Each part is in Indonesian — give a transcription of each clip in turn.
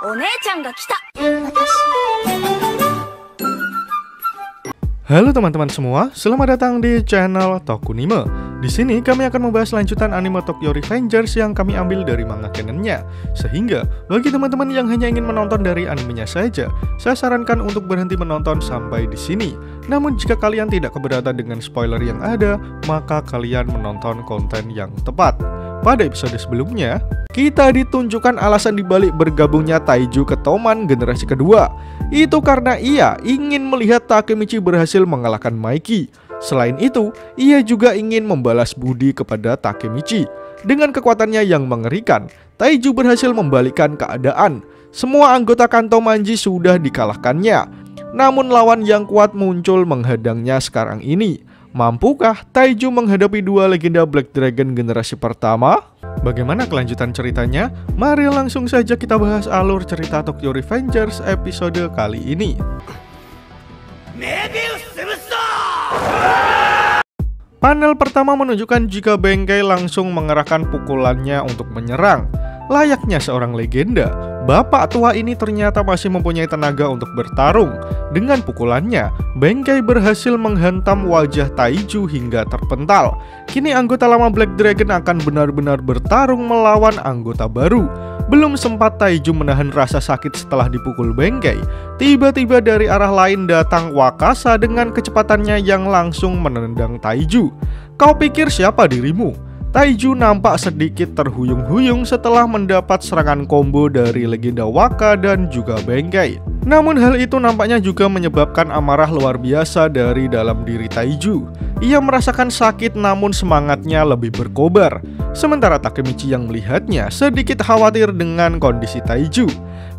お姉ちゃんが来た。Halo teman-teman semua, selamat datang di channel Tokunime. Di sini kami akan membahas lanjutan anime Tokyo Revengers yang kami ambil dari manga canonnya. Sehingga bagi teman-teman yang hanya ingin menonton dari animenya saja, saya sarankan untuk berhenti menonton sampai di sini. Namun jika kalian tidak keberatan dengan spoiler yang ada, maka kalian menonton konten yang tepat. Pada episode sebelumnya, kita ditunjukkan alasan dibalik bergabungnya Taiju ke Toman generasi kedua. Itu karena ia ingin melihat Takemichi berhasil mengalahkan Maiki. Selain itu, ia juga ingin membalas budi kepada Takemichi. Dengan kekuatannya yang mengerikan, Taiju berhasil membalikkan keadaan. Semua anggota Kanto Manji sudah dikalahkannya. Namun lawan yang kuat muncul menghadangnya sekarang ini. Mampukah Taiju menghadapi dua legenda Black Dragon generasi pertama? Bagaimana kelanjutan ceritanya? Mari langsung saja kita bahas alur cerita Tokyo Revengers episode kali ini. Panel pertama menunjukkan jika Benkei langsung mengerahkan pukulannya untuk menyerang. Layaknya seorang legenda, bapak tua ini ternyata masih mempunyai tenaga untuk bertarung. Dengan pukulannya, Benkei berhasil menghantam wajah Taiju hingga terpental. Kini anggota lama Black Dragon akan benar-benar bertarung melawan anggota baru. Belum sempat Taiju menahan rasa sakit setelah dipukul Benkei, tiba-tiba dari arah lain datang Wakasa dengan kecepatannya yang langsung menendang Taiju. Kau pikir siapa dirimu? Taiju nampak sedikit terhuyung-huyung setelah mendapat serangan combo dari legenda Waka dan juga Benkei. Namun hal itu nampaknya juga menyebabkan amarah luar biasa dari dalam diri Taiju. Ia merasakan sakit namun semangatnya lebih berkobar. Sementara Takemichi yang melihatnya sedikit khawatir dengan kondisi Taiju.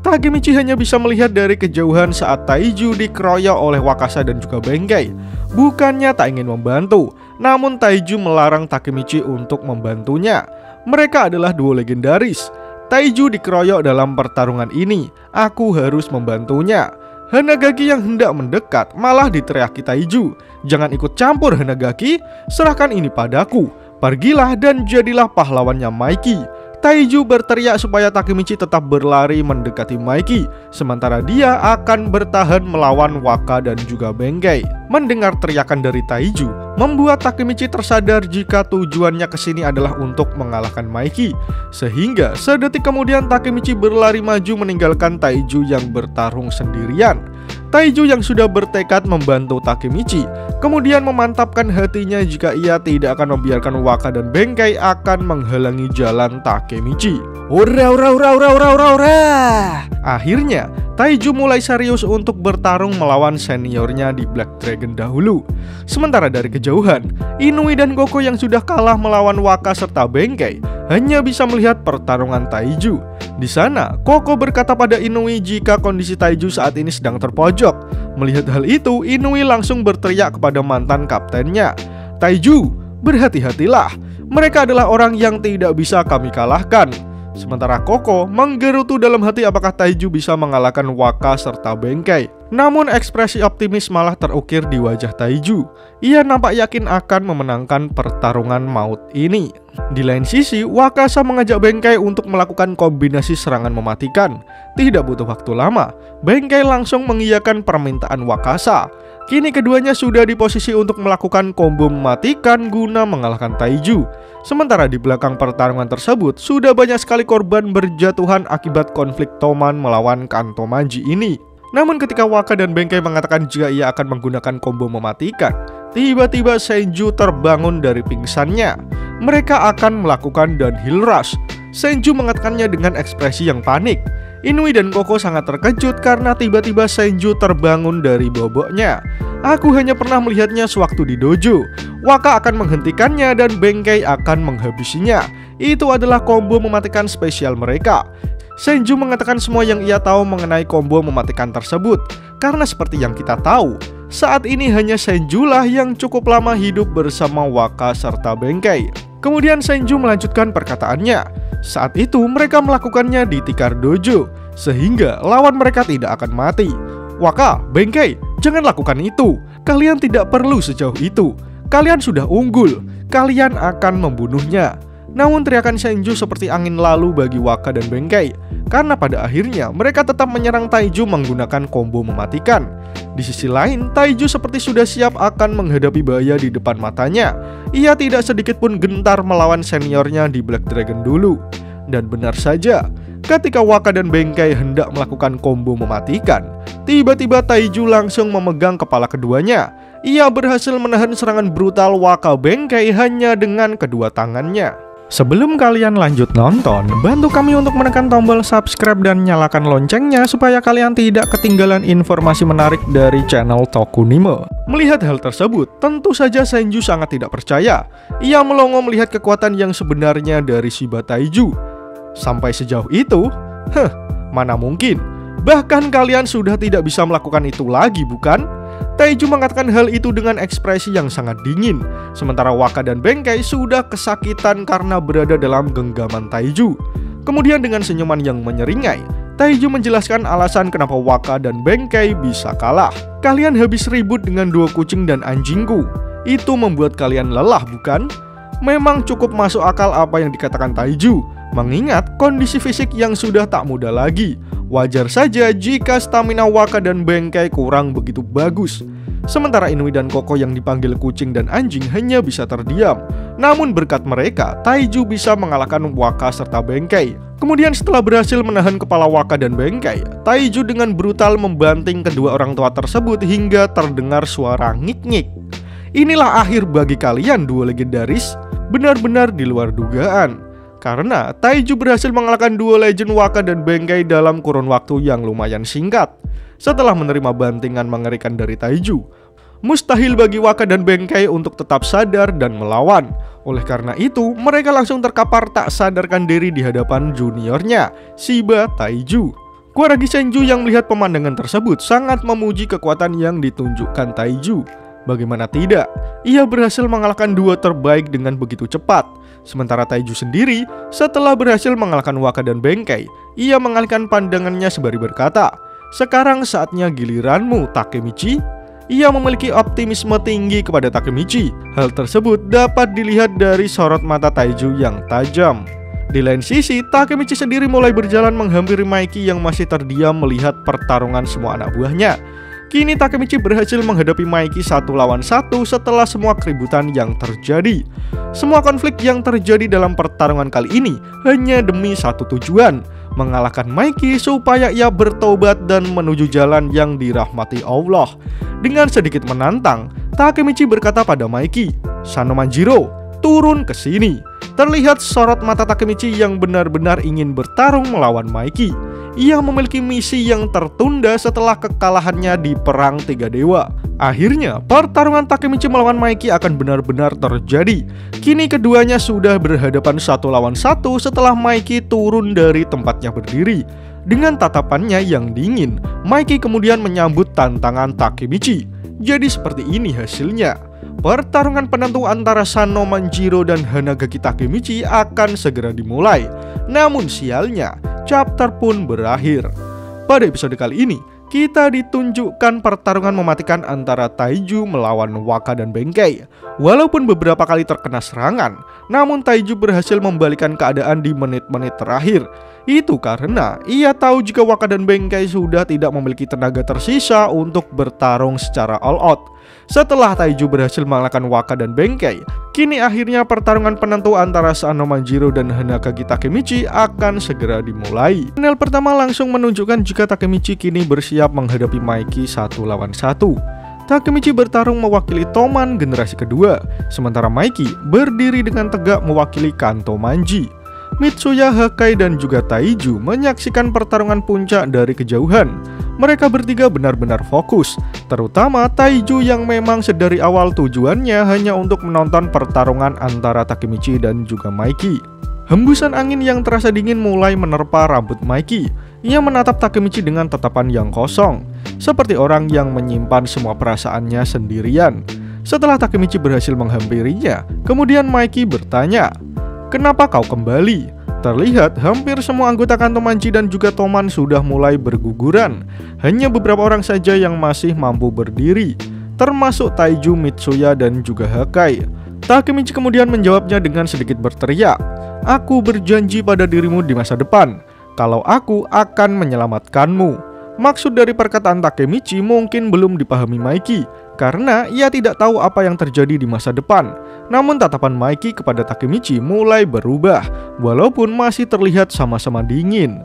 Takemichi hanya bisa melihat dari kejauhan saat Taiju dikeroyok oleh Wakasa dan juga Benkei. Bukannya tak ingin membantu, namun Taiju melarang Takemichi untuk membantunya. Mereka adalah duo legendaris. Taiju dikeroyok dalam pertarungan ini. Aku harus membantunya. Hanagaki yang hendak mendekat malah diteriaki Taiju. Jangan ikut campur Hanagaki, serahkan ini padaku. Pergilah dan jadilah pahlawannya Maiki. Taiju berteriak supaya Takemichi tetap berlari mendekati Maiki, sementara dia akan bertahan melawan Waka dan juga Benkei. Mendengar teriakan dari Taiju, membuat Takemichi tersadar jika tujuannya kesini adalah untuk mengalahkan Maiki. Sehingga sedetik kemudian Takemichi berlari maju meninggalkan Taiju yang bertarung sendirian. Taiju yang sudah bertekad membantu Takemichi kemudian memantapkan hatinya jika ia tidak akan membiarkan Waka dan Benkei akan menghalangi jalan Takemichi. Ura. Akhirnya Taiju mulai serius untuk bertarung melawan seniornya di Black Dragon dahulu. Sementara dari kejauhan, Inui dan Goko yang sudah kalah melawan Waka serta Benkei hanya bisa melihat pertarungan Taiju. Di sana, Koko berkata pada Inui jika kondisi Taiju saat ini sedang terpojok. Melihat hal itu, Inui langsung berteriak kepada mantan kaptennya, "Taiju, berhati-hatilah. Mereka adalah orang yang tidak bisa kami kalahkan." Sementara Koko menggerutu dalam hati apakah Taiju bisa mengalahkan Waka serta Benkei. Namun ekspresi optimis malah terukir di wajah Taiju. Ia nampak yakin akan memenangkan pertarungan maut ini. Di lain sisi, Wakasa mengajak Benkei untuk melakukan kombinasi serangan mematikan. Tidak butuh waktu lama, Benkei langsung mengiyakan permintaan Wakasa. Kini keduanya sudah di posisi untuk melakukan combo mematikan guna mengalahkan Taiju. Sementara di belakang pertarungan tersebut, sudah banyak sekali korban berjatuhan akibat konflik Toman melawan Kanto Manji ini. Namun ketika Waka dan Benkei mengatakan jika ia akan menggunakan combo mematikan, tiba-tiba Senju terbangun dari pingsannya. Mereka akan melakukan downhill rush. Senju mengatakannya dengan ekspresi yang panik. Inui dan Koko sangat terkejut karena tiba-tiba Senju terbangun dari boboknya. Aku hanya pernah melihatnya sewaktu di dojo. Waka akan menghentikannya dan Benkei akan menghabisinya. Itu adalah combo mematikan spesial mereka. Senju mengatakan semua yang ia tahu mengenai combo mematikan tersebut. Karena seperti yang kita tahu, saat ini hanya Senju lah yang cukup lama hidup bersama Waka serta Benkei. Kemudian Senju melanjutkan perkataannya. Saat itu mereka melakukannya di tikar dojo, sehingga lawan mereka tidak akan mati. Waka, Benkei, jangan lakukan itu. Kalian tidak perlu sejauh itu. Kalian sudah unggul. Kalian akan membunuhnya. Namun teriakan Senju seperti angin lalu bagi Waka dan Benkei, karena pada akhirnya mereka tetap menyerang Taiju menggunakan combo mematikan. Di sisi lain, Taiju seperti sudah siap akan menghadapi bahaya di depan matanya. Ia tidak sedikit pun gentar melawan seniornya di Black Dragon dulu. Dan benar saja, ketika Waka dan Benkei hendak melakukan combo mematikan, tiba-tiba Taiju langsung memegang kepala keduanya. Ia berhasil menahan serangan brutal Waka Benkei hanya dengan kedua tangannya. Sebelum kalian lanjut nonton, bantu kami untuk menekan tombol subscribe dan nyalakan loncengnya supaya kalian tidak ketinggalan informasi menarik dari channel Tokunime. Melihat hal tersebut, tentu saja Senju sangat tidak percaya. Ia melongo melihat kekuatan yang sebenarnya dari Shiba Taiju. Sampai sejauh itu? Mana mungkin. Bahkan kalian sudah tidak bisa melakukan itu lagi, bukan? Taiju mengatakan hal itu dengan ekspresi yang sangat dingin. Sementara Waka dan Benkei sudah kesakitan karena berada dalam genggaman Taiju. Kemudian dengan senyuman yang menyeringai, Taiju menjelaskan alasan kenapa Waka dan Benkei bisa kalah. Kalian habis ribut dengan dua kucing dan anjingku. Itu membuat kalian lelah, bukan? Memang cukup masuk akal apa yang dikatakan Taiju, mengingat kondisi fisik yang sudah tak muda lagi. Wajar saja jika stamina Waka dan Benkei kurang begitu bagus. Sementara Inui dan Koko yang dipanggil kucing dan anjing hanya bisa terdiam. Namun berkat mereka, Taiju bisa mengalahkan Waka serta Benkei. Kemudian setelah berhasil menahan kepala Waka dan Benkei, Taiju dengan brutal membanting kedua orang tua tersebut hingga terdengar suara ngik-ngik. Inilah akhir bagi kalian dua legendaris, benar-benar di luar dugaan. Karena Taiju berhasil mengalahkan dua legend Waka dan Benkei dalam kurun waktu yang lumayan singkat. Setelah menerima bantingan mengerikan dari Taiju, mustahil bagi Waka dan Benkei untuk tetap sadar dan melawan. Oleh karena itu, mereka langsung terkapar tak sadarkan diri di hadapan juniornya, Shiba Taiju. Kuaragi Senju yang melihat pemandangan tersebut sangat memuji kekuatan yang ditunjukkan Taiju. Bagaimana tidak, ia berhasil mengalahkan dua terbaik dengan begitu cepat. Sementara Taiju sendiri, setelah berhasil mengalahkan Waka dan Benkei, ia mengalihkan pandangannya sembari berkata, "Sekarang saatnya giliranmu, Takemichi." Ia memiliki optimisme tinggi kepada Takemichi. Hal tersebut dapat dilihat dari sorot mata Taiju yang tajam. Di lain sisi, Takemichi sendiri mulai berjalan menghampiri Maiki yang masih terdiam melihat pertarungan semua anak buahnya. Kini Takemichi berhasil menghadapi Maiki 1 lawan 1 setelah semua keributan yang terjadi. Semua konflik yang terjadi dalam pertarungan kali ini hanya demi satu tujuan, mengalahkan Maiki supaya ia bertobat dan menuju jalan yang dirahmati Allah. Dengan sedikit menantang, Takemichi berkata pada Maiki, "Sanomanjiro, turun ke sini." Terlihat sorot mata Takemichi yang benar-benar ingin bertarung melawan Maiki. Ia memiliki misi yang tertunda setelah kekalahannya di Perang Tiga Dewa. Akhirnya, pertarungan Takemichi melawan Maiki akan benar-benar terjadi. Kini keduanya sudah berhadapan 1 lawan 1 setelah Maiki turun dari tempatnya berdiri. Dengan tatapannya yang dingin, Maiki kemudian menyambut tantangan Takemichi. Jadi seperti ini hasilnya. Pertarungan penentu antara Sanomanjiro dan Hanagaki Takemichi akan segera dimulai. Namun sialnya, chapter pun berakhir. Pada episode kali ini, kita ditunjukkan pertarungan mematikan antara Taiju melawan Waka dan Benkei. Walaupun beberapa kali terkena serangan, namun Taiju berhasil membalikan keadaan di menit-menit terakhir. Itu karena ia tahu jika Waka dan Benkei sudah tidak memiliki tenaga tersisa untuk bertarung secara all out. Setelah Taiju berhasil mengalahkan Waka dan Benkei, kini akhirnya pertarungan penentu antara Sanomanjiro dan Hanagaki Takemichi akan segera dimulai. Panel pertama langsung menunjukkan jika Takemichi kini bersiap menghadapi Maiki 1 lawan 1. Takemichi bertarung mewakili Toman generasi kedua, sementara Maiki berdiri dengan tegak mewakili Kanto Manji. Mitsuya, Hakai, dan juga Taiju menyaksikan pertarungan puncak dari kejauhan. Mereka bertiga benar-benar fokus, terutama Taiju yang memang sedari awal tujuannya hanya untuk menonton pertarungan antara Takemichi dan juga Maiki. Hembusan angin yang terasa dingin mulai menerpa rambut Maiki. Ia menatap Takemichi dengan tatapan yang kosong, seperti orang yang menyimpan semua perasaannya sendirian. Setelah Takemichi berhasil menghampirinya, kemudian Maiki bertanya, "Kenapa kau kembali?" Terlihat hampir semua anggota Kanto Manji dan juga Toman sudah mulai berguguran. Hanya beberapa orang saja yang masih mampu berdiri, termasuk Taiju, Mitsuya, dan juga Hakai. Takemichi kemudian menjawabnya dengan sedikit berteriak, Aku berjanji pada dirimu di masa depan kalau aku akan menyelamatkanmu. Maksud dari perkataan Takemichi mungkin belum dipahami Maiki karena ia tidak tahu apa yang terjadi di masa depan. Namun tatapan Maiki kepada Takemichi mulai berubah walaupun masih terlihat sama-sama dingin.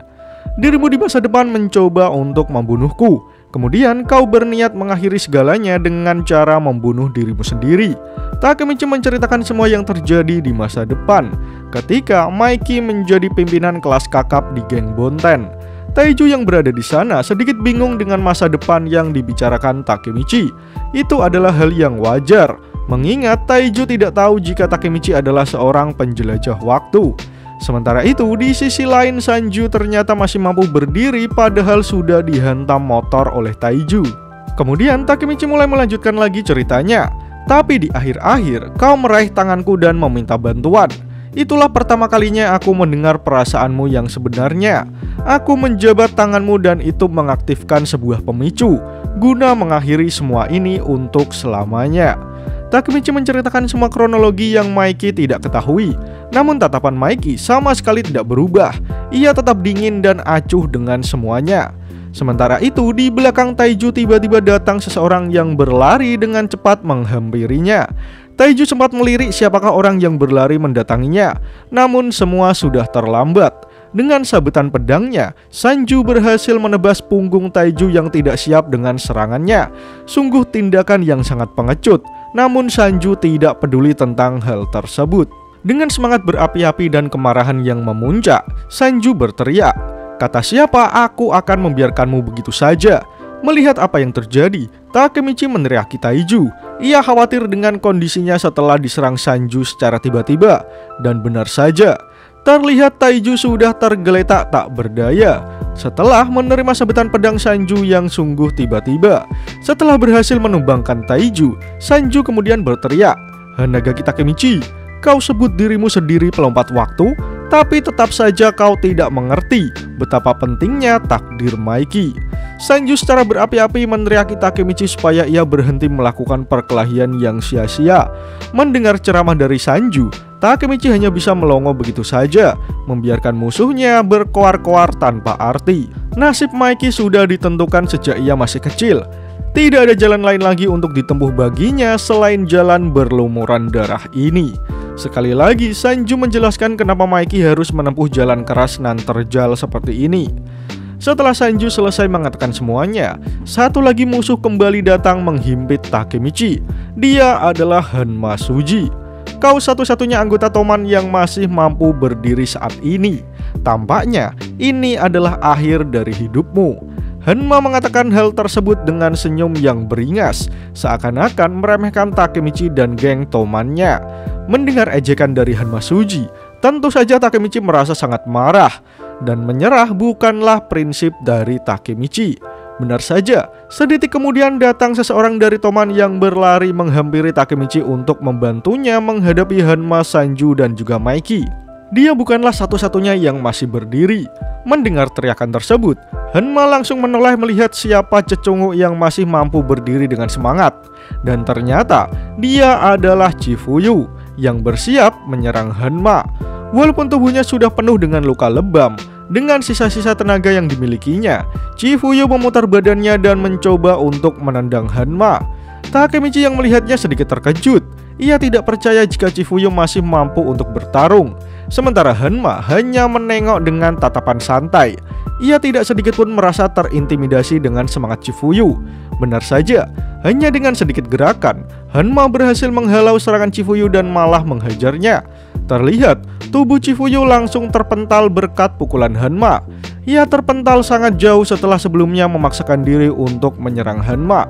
Dirimu di masa depan mencoba untuk membunuhku. Kemudian kau berniat mengakhiri segalanya dengan cara membunuh dirimu sendiri. Takemichi menceritakan semua yang terjadi di masa depan ketika Maiki menjadi pimpinan kelas kakap di geng Bonten. Taiju yang berada di sana sedikit bingung dengan masa depan yang dibicarakan Takemichi. Itu adalah hal yang wajar, mengingat Taiju tidak tahu jika Takemichi adalah seorang penjelajah waktu. Sementara itu, di sisi lain Sanju ternyata masih mampu berdiri padahal sudah dihantam motor oleh Taiju. Kemudian Takemichi mulai melanjutkan lagi ceritanya. Tapi di akhir-akhir, kau meraih tanganku dan meminta bantuan. Itulah pertama kalinya aku mendengar perasaanmu yang sebenarnya. Aku menjabat tanganmu dan itu mengaktifkan sebuah pemicu guna mengakhiri semua ini untuk selamanya. Takemichi menceritakan semua kronologi yang Maiki tidak ketahui. Namun tatapan Maiki sama sekali tidak berubah. Ia tetap dingin dan acuh dengan semuanya. Sementara itu, di belakang Taiju tiba-tiba datang seseorang yang berlari dengan cepat menghampirinya. Taiju sempat melirik siapakah orang yang berlari mendatanginya. Namun semua sudah terlambat. Dengan sabetan pedangnya, Sanju berhasil menebas punggung Taiju yang tidak siap dengan serangannya. Sungguh tindakan yang sangat pengecut. Namun Sanju tidak peduli tentang hal tersebut. Dengan semangat berapi-api dan kemarahan yang memuncak, Sanju berteriak, "Kata siapa aku akan membiarkanmu begitu saja?" Melihat apa yang terjadi, Takemichi meneriaki Taiju. Ia khawatir dengan kondisinya setelah diserang Sanju secara tiba-tiba. Dan benar saja, terlihat Taiju sudah tergeletak tak berdaya setelah menerima sabetan pedang Sanju yang sungguh tiba-tiba. Setelah berhasil menumbangkan Taiju, Sanju kemudian berteriak, "Hanagaki Takemichi, kau sebut dirimu sendiri pelompat waktu, tapi tetap saja kau tidak mengerti betapa pentingnya takdir Maiki." Sanju secara berapi-api meneriaki Takemichi supaya ia berhenti melakukan perkelahian yang sia-sia. Mendengar ceramah dari Sanju, Takemichi hanya bisa melongo begitu saja, membiarkan musuhnya berkoar-koar tanpa arti. Nasib Maiki sudah ditentukan sejak ia masih kecil. Tidak ada jalan lain lagi untuk ditempuh baginya selain jalan berlumuran darah ini. Sekali lagi, Sanju menjelaskan kenapa Maiki harus menempuh jalan keras nan terjal seperti ini. Setelah Sanju selesai mengatakan semuanya, satu lagi musuh kembali datang menghimpit Takemichi. Dia adalah Hanma Suji. Kau satu-satunya anggota Toman yang masih mampu berdiri saat ini. Tampaknya ini adalah akhir dari hidupmu. Hanma mengatakan hal tersebut dengan senyum yang beringas, seakan-akan meremehkan Takemichi dan geng Tomannya. Mendengar ejekan dari Hanma Suji, tentu saja Takemichi merasa sangat marah. Dan menyerah bukanlah prinsip dari Takemichi. Benar saja, sedetik kemudian datang seseorang dari Toman yang berlari menghampiri Takemichi untuk membantunya menghadapi Hanma, Sanju, dan juga Maiki. Dia bukanlah satu-satunya yang masih berdiri. Mendengar teriakan tersebut, Hanma langsung menoleh melihat siapa cecunguk yang masih mampu berdiri dengan semangat. Dan ternyata dia adalah Chifuyu yang bersiap menyerang Hanma. Walaupun tubuhnya sudah penuh dengan luka lebam, dengan sisa-sisa tenaga yang dimilikinya, Chifuyu memutar badannya dan mencoba untuk menendang Hanma. Takemichi yang melihatnya sedikit terkejut. Ia tidak percaya jika Chifuyu masih mampu untuk bertarung. Sementara Hanma hanya menengok dengan tatapan santai. Ia tidak sedikit pun merasa terintimidasi dengan semangat Chifuyu. Benar saja, hanya dengan sedikit gerakan, Hanma berhasil menghalau serangan Chifuyu dan malah menghajarnya. Terlihat, tubuh Chifuyu langsung terpental berkat pukulan Hanma. Ia terpental sangat jauh setelah sebelumnya memaksakan diri untuk menyerang Hanma.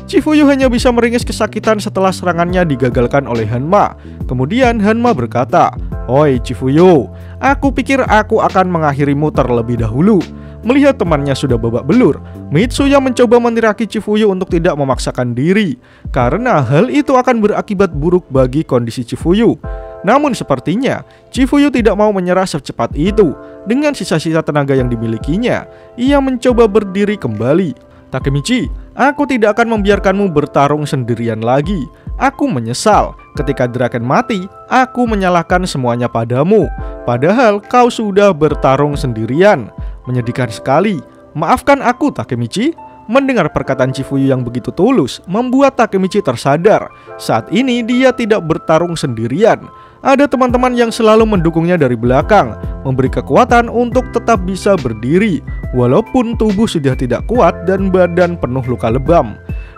Chifuyu hanya bisa meringis kesakitan setelah serangannya digagalkan oleh Hanma. Kemudian Hanma berkata, "Oi Chifuyu, aku pikir aku akan mengakhirimu terlebih dahulu." Melihat temannya sudah babak belur, Mitsuya mencoba meniraki Chifuyu untuk tidak memaksakan diri, karena hal itu akan berakibat buruk bagi kondisi Chifuyu. Namun sepertinya Chifuyu tidak mau menyerah secepat itu. Dengan sisa-sisa tenaga yang dimilikinya, ia mencoba berdiri kembali. "Takemichi, aku tidak akan membiarkanmu bertarung sendirian lagi. Aku menyesal ketika Draken mati, aku menyalahkan semuanya padamu. Padahal kau sudah bertarung sendirian. Menyedihkan sekali. Maafkan aku, Takemichi. Mendengar perkataan Chifuyu yang begitu tulus membuat Takemichi tersadar. Saat ini dia tidak bertarung sendirian. Ada teman-teman yang selalu mendukungnya dari belakang, memberi kekuatan untuk tetap bisa berdiri walaupun tubuh sudah tidak kuat dan badan penuh luka lebam.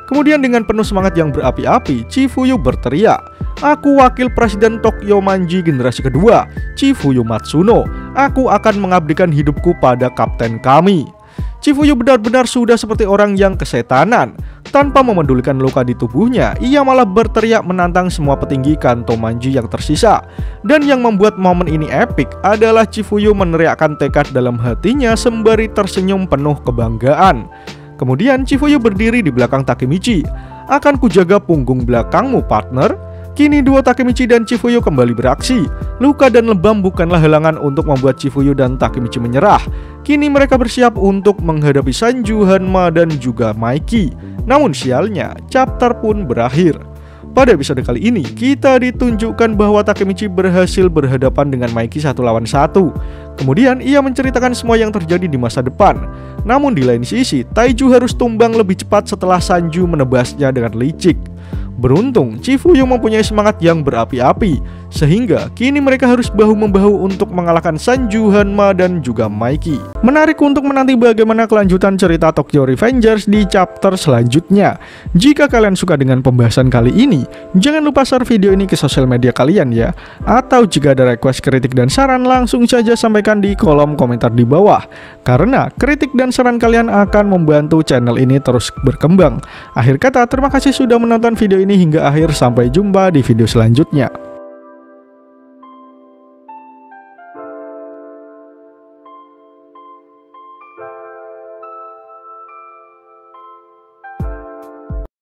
Kemudian dengan penuh semangat yang berapi-api, Chifuyu berteriak, "Aku wakil Presiden Tokyo Manji generasi kedua, Chifuyu Matsuno. Aku akan mengabdikan hidupku pada kapten kami." Chifuyu benar-benar sudah seperti orang yang kesetanan. Tanpa memedulikan luka di tubuhnya, ia malah berteriak menantang semua petinggi Kanto Manji yang tersisa. Dan yang membuat momen ini epik adalah Chifuyu meneriakkan tekad dalam hatinya sembari tersenyum penuh kebanggaan. Kemudian Chifuyu berdiri di belakang Takemichi. "Akan kujaga punggung belakangmu, partner." Kini dua Takemichi dan Chifuyu kembali beraksi. Luka dan lebam bukanlah halangan untuk membuat Chifuyu dan Takemichi menyerah. Kini mereka bersiap untuk menghadapi Sanju, Hanma, dan juga Maiki. Namun sialnya, chapter pun berakhir. Pada episode kali ini, kita ditunjukkan bahwa Takemichi berhasil berhadapan dengan Maiki 1 lawan 1. Kemudian ia menceritakan semua yang terjadi di masa depan. Namun di lain sisi, Taiju harus tumbang lebih cepat setelah Sanju menebasnya dengan licik. Beruntung, Chifuyu mempunyai semangat yang berapi-api, sehingga kini mereka harus bahu-membahu untuk mengalahkan Sanju, Hanma, dan juga Maiki. Menarik untuk menanti bagaimana kelanjutan cerita Tokyo Revengers di chapter selanjutnya. Jika kalian suka dengan pembahasan kali ini, jangan lupa share video ini ke sosial media kalian ya. Atau jika ada request, kritik, dan saran, langsung saja sampaikan di kolom komentar di bawah. Karena kritik dan saran kalian akan membantu channel ini terus berkembang. Akhir kata, terima kasih sudah menonton video ini hingga akhir. Sampai jumpa di video selanjutnya.